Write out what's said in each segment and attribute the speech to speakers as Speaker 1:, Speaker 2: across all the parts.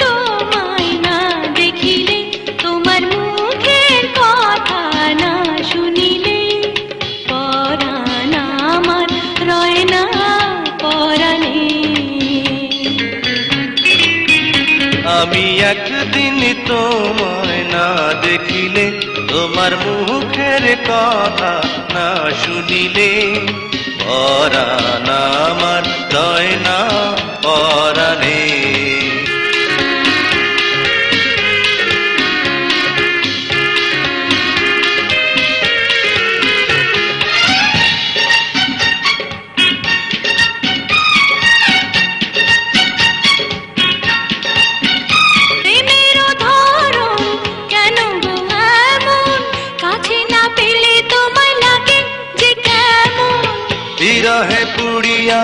Speaker 1: তোমায় না দেখিলে, তোমার মুখের কথা না শুনিলে, পরাণ আমার রয় না পরাণে।
Speaker 2: আমি একদিন তোমায় না দেখিলে, তোমার মুখের কথা না শুনিলে, পরাণ আমার রয় না পরাণে। বিরহে পুড়িয়া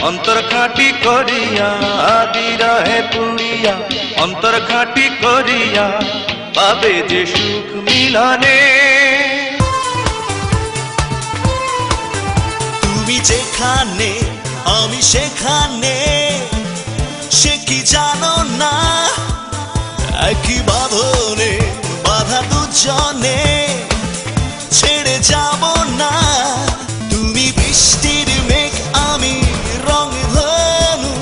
Speaker 2: অন্তর খাটি করিয়া, বিরহে পুড়িয়া অন্তর খাটি করিয়া, পাবে যে সুখ মিলনে।
Speaker 3: তুমি যেখানে আমি সেখানে, সে কি জানো না? একই বাঁধনে বাধা দুজনে, ছেড়ে যাব না। তুমি বৃষ্টির মেঘ, আমি রং ধনু,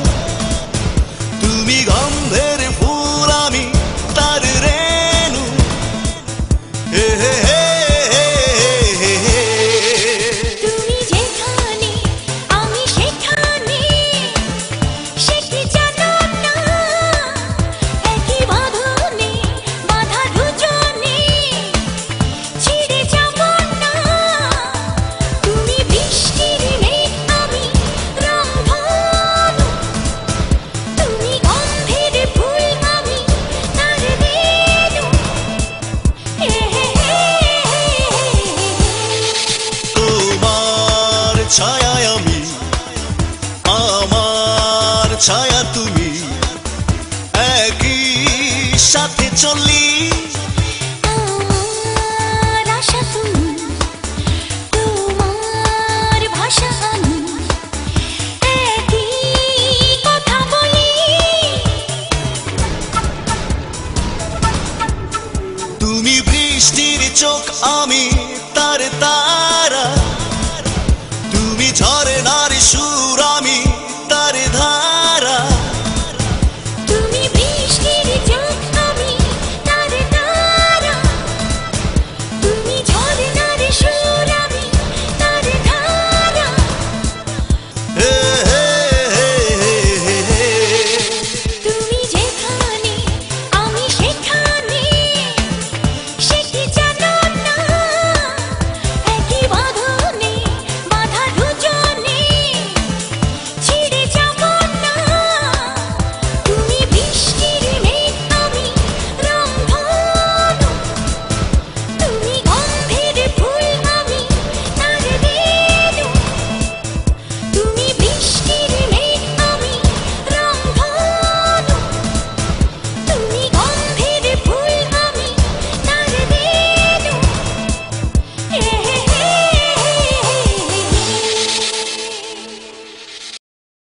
Speaker 3: তুমি গন্ধের ফুল, আমি তার রেণু। হে হে হে হে হে।
Speaker 1: তুমি যেখানে আমি সেখানে, সে কি জানো না? একই বাঁধনে বাঁধা দুজনে, ছেড়ে যাব না। তুমি বৃষ্টির মেঘ, আমি রং ধনু, তুমি গন্ধের ফুল, আমি তার রেণু। হে হে হে হে।
Speaker 3: তোমার ছায়ায় আমি, আমার ছায়া তুমি, একই সাথে চলি।
Speaker 1: আমার আশা তুমি, তোমার ভাষা আমি, একই কথা বলি।
Speaker 3: তুমি বৃষ্টির চোখ, আমি তার তারা, তুমি ঝরনার সুর,